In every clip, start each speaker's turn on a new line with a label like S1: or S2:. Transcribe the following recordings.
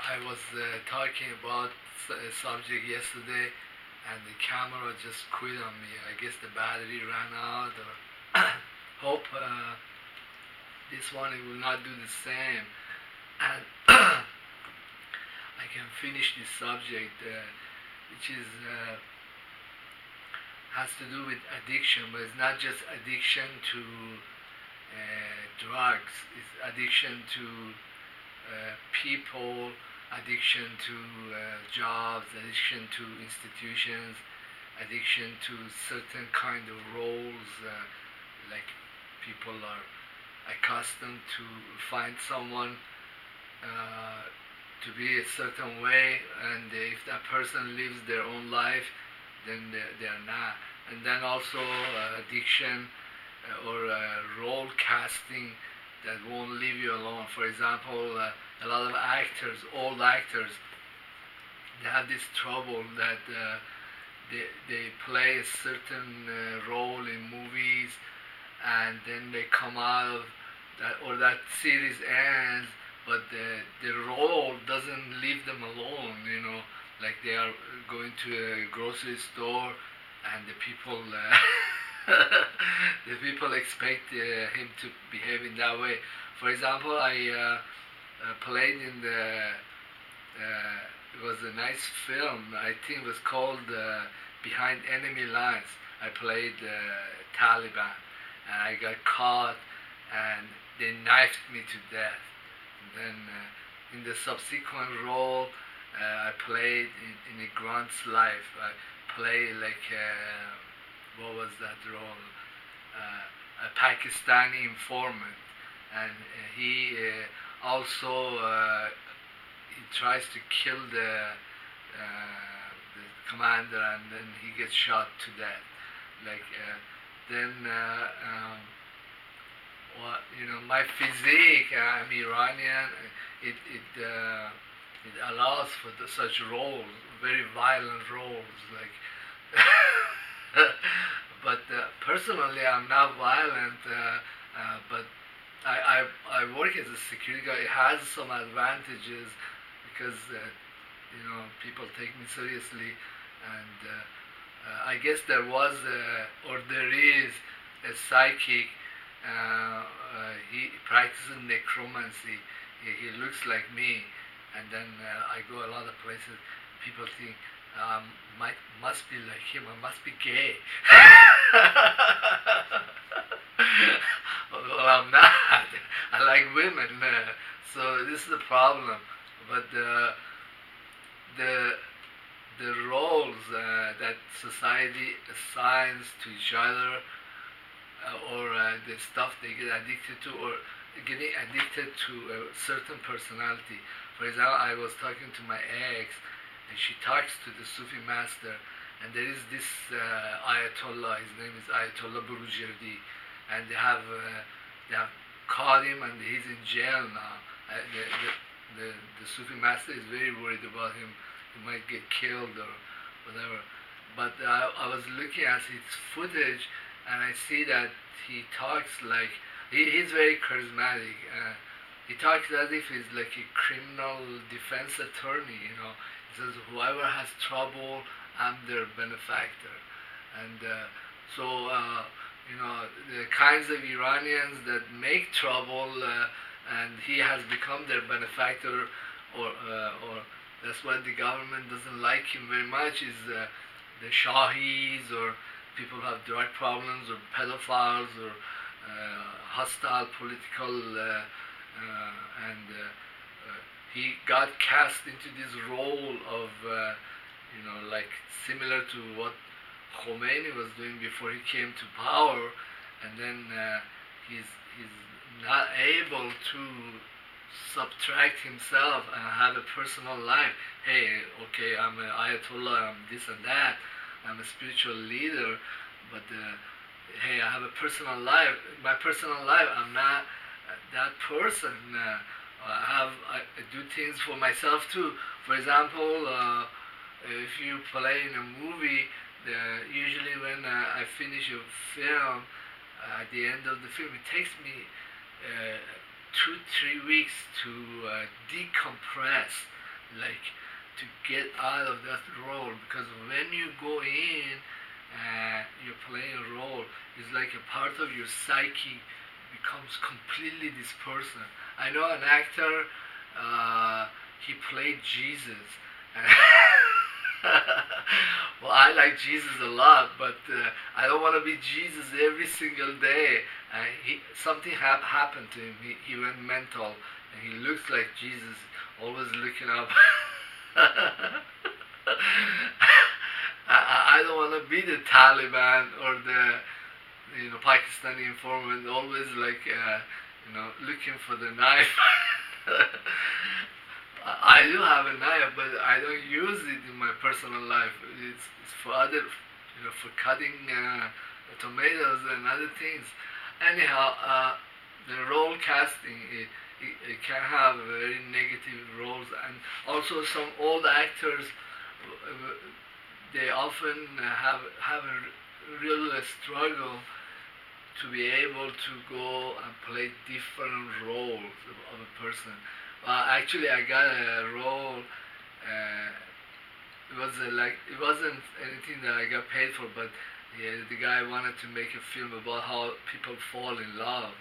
S1: I was talking about a subject yesterday, and the camera just quit on me. I guess the battery ran out, or hope this one it will not do the same, and I can finish this subject, which is has to do with addiction, but it's not just addiction to drugs. It's addiction to people, addiction to jobs, addiction to institutions, addiction to certain kind of roles, like people are accustomed to find someone to be a certain way, and if that person lives their own life, then they're not. And then also addiction or role casting that won't leave you alone. For example, a lot of actors, old actors, they have this trouble that they play a certain role in movies, and then they come out of that, or that series ends, but the role doesn't leave them alone, like they are going to a grocery store, and the people the people expect him to behave in that way. For example, I played in it was a nice film. I think it was called Behind Enemy Lines. I played Taliban, and I got caught, and they knifed me to death. And then in the subsequent role, I played in a grunt's life. I played like what was that role? A Pakistani informant, and he also he tries to kill the commander, and then he gets shot to death. Like then. Well, my physique, I'm Iranian, it allows for such roles, very violent roles, like, but personally I'm not violent, but I work as a security guard. It has some advantages because, people take me seriously, and I guess there was, or there is, a psychic. He practices necromancy. He looks like me, and then I go a lot of places. People think must be like him. I must be gay. Well, I'm not. I like women, so this is the problem. But the roles that society assigns to each other, or the stuff they get addicted to, or getting addicted to a certain personality. For example, I was talking to my ex, and she talks to the Sufi master, and there is this Ayatollah. His name is Ayatollah Burujerdi, and they have caught him, and he's in jail now. The Sufi master is very worried about him. He might get killed or whatever. But I was looking at his footage, and I see that he talks like, he's very charismatic. He talks as if he's like a criminal defense attorney, He says, whoever has trouble, I'm their benefactor. And so, the kinds of Iranians that make trouble, and he has become their benefactor, or that's why the government doesn't like him very much, is the Shahis, or people who have drug problems, or pedophiles, or hostile political, and he got cast into this role of, like similar to what Khomeini was doing before he came to power, and then he's not able to subtract himself and have a personal life. Hey, okay, I'm an Ayatollah, I'm this and that, I'm a spiritual leader, but hey, I have a personal life. My personal life, I'm not that person. I do things for myself too. For example, if you play in a movie, usually when I finish a film, at the end of the film, it takes me 2-3 weeks to decompress like to get out of that role, because when you go in you're playing a role, it's like a part of your psyche becomes completely this person. I know an actor, he played Jesus. Well, I like Jesus a lot, but I don't want to be Jesus every single day. Something happened to him. He went mental, and he looks like Jesus, always looking up. I don't want to be the Taliban or the Pakistani informant, always like looking for the knife. I do have a knife, but I don't use it in my personal life. It's for other, for cutting tomatoes and other things. Anyhow, the role casting, it can have very negative roles, and also some old actors, they often have a real struggle to be able to go and play different roles of a person. Actually, I got a role. It wasn't anything that I got paid for, but yeah, the guy wanted to make a film about how people fall in love,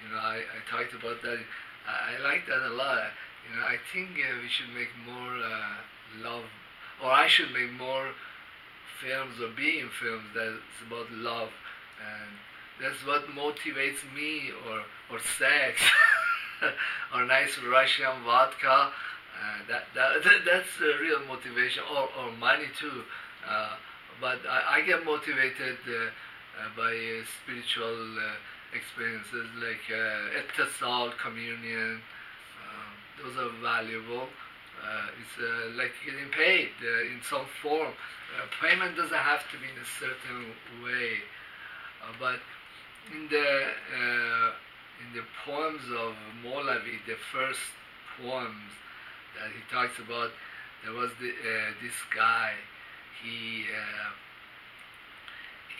S1: and I talked about that. I like that a lot. I think we should make more love, or I should make more films or be in films that's about love, and that's what motivates me, or sex, or nice Russian vodka. That's a real motivation, or money too. But I get motivated by spiritual experiences like etasal, communion. Those are valuable. It's like getting paid in some form. Payment doesn't have to be in a certain way, but in the poems of Molavi, the first poems that he talks about, there was this guy. He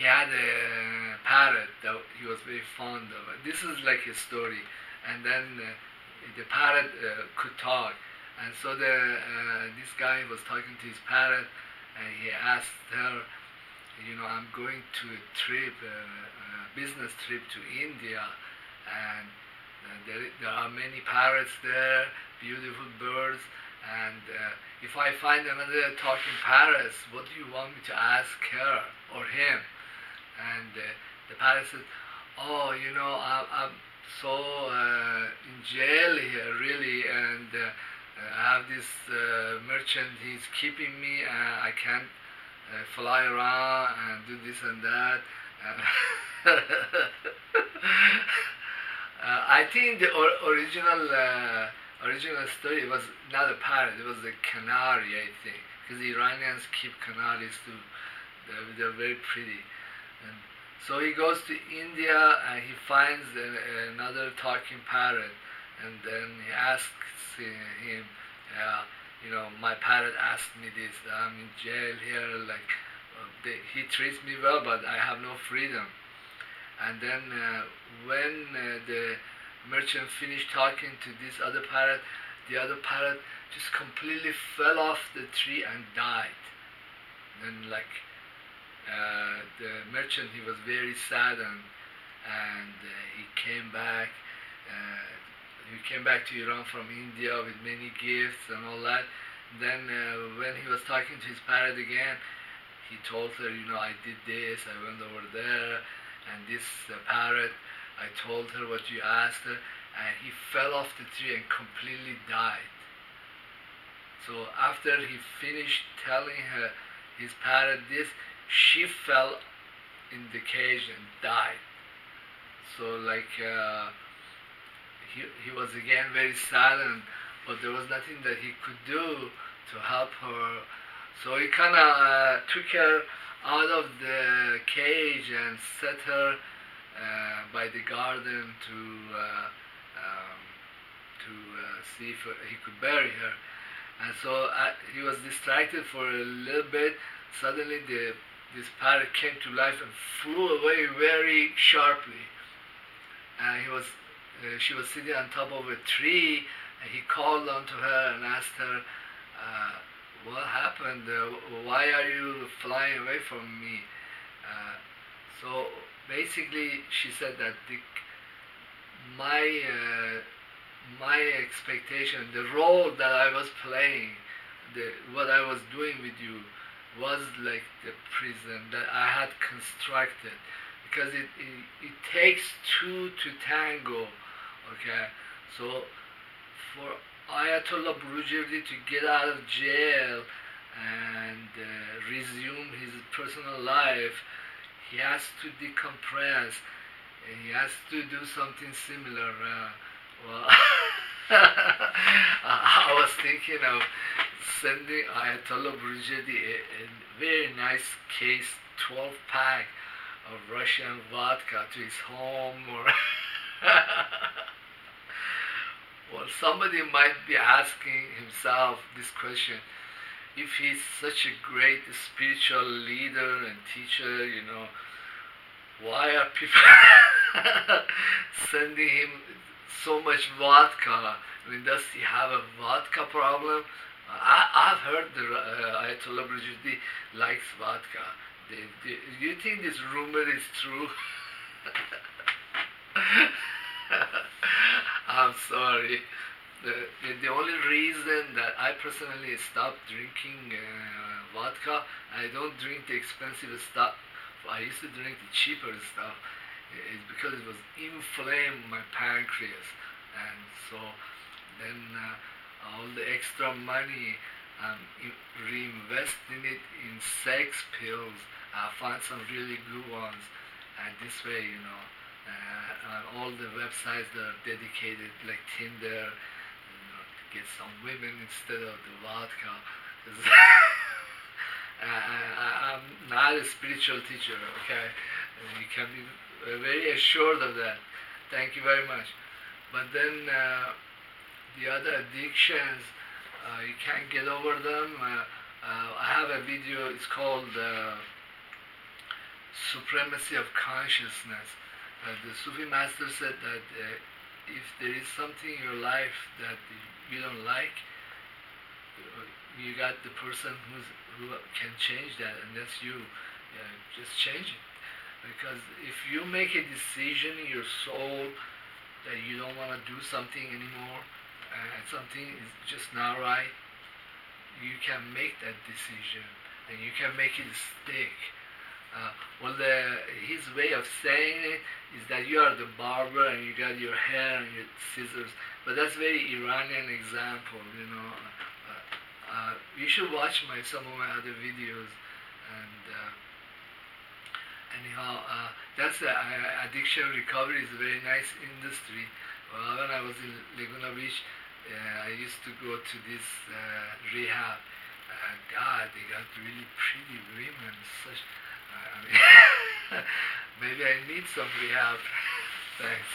S1: had a parrot that he was very fond of. This is like a story, and then the parrot could talk, and so this guy was talking to his parrot, and he asked her, I'm going to a trip, a business trip to India, and there are many parrots there, beautiful birds, and if I find another talking parrot, what do you want me to ask her or him? And the parrot said, oh, I'm so in jail here, really, and I have this merchant, he's keeping me, I can't fly around and do this and that. I think the original story was not a parrot, it was a canary, I think, because the Iranians keep canaries too. They're very pretty. And so he goes to India and he finds another talking parrot, and then he asks him, my parrot asked me this, I'm in jail here, like, he treats me well, but I have no freedom. And then when the merchant finished talking to this other parrot, the other parrot just completely fell off the tree and died. Then the merchant, he was very saddened, and he came back. He came back to Iran from India with many gifts and all that. Then when he was talking to his parrot again, he told her, I did this, I went over there, and this parrot, I told her what you asked her, and he fell off the tree and completely died. So after he finished telling her, his parrot, this, she fell in the cage and died. So he was again very saddened, but there was nothing that he could do to help her. So he kind of took her out of the cage and set her by the garden to see if he could bury her. And so he was distracted for a little bit. Suddenly this parrot came to life and flew away very sharply. And she was sitting on top of a tree, And he called on to her and asked her, what happened? Why are you flying away from me? So basically, she said that my my expectation, the role that I was playing, what I was doing with you, was like the prison that I had constructed, because it takes two to tango. Okay, so for Ayatollah Burujirdi to get out of jail and resume his personal life, he has to decompress. He has to do something similar. Well, I was thinking of sending Ayatollah Burujirdi a very nice case, 12-pack of Russian vodka to his home, or well, somebody might be asking himself this question: if he's such a great spiritual leader and teacher, why are people sending him so much vodka? I mean, does he have a vodka problem? I've heard the Ayatollah Burujirdi likes vodka. Do you think this rumor is true? I'm sorry. The only reason that I personally stopped drinking vodka, I don't drink the expensive stuff. I used to drink the cheaper stuff. It's because it was inflamed my pancreas, and so then all the extra money reinvesting it in sex pills. I found some really good ones, and this way, on all the websites that are dedicated, like Tinder, to get some women instead of the vodka. I'm not a spiritual teacher, okay? You can be very assured of that. Thank you very much. But then the other addictions, you can't get over them. I have a video, it's called Supremacy of Consciousness. The Sufi master said that if there is something in your life that you don't like, you got the person who can change that, and that's you. Just change it. Because if you make a decision in your soul that you don't want to do something anymore, and something is just not right, you can make that decision, and you can make it stick. His way of saying it is that you are the barber and you got your hair and your scissors, but that's very Iranian example, you should watch some of my other videos, and anyhow, that's addiction recovery is a very nice industry. Well, when I was in Laguna Beach, I used to go to this rehab. God, they got really pretty women. Such, I mean, maybe I need some rehab. Thanks.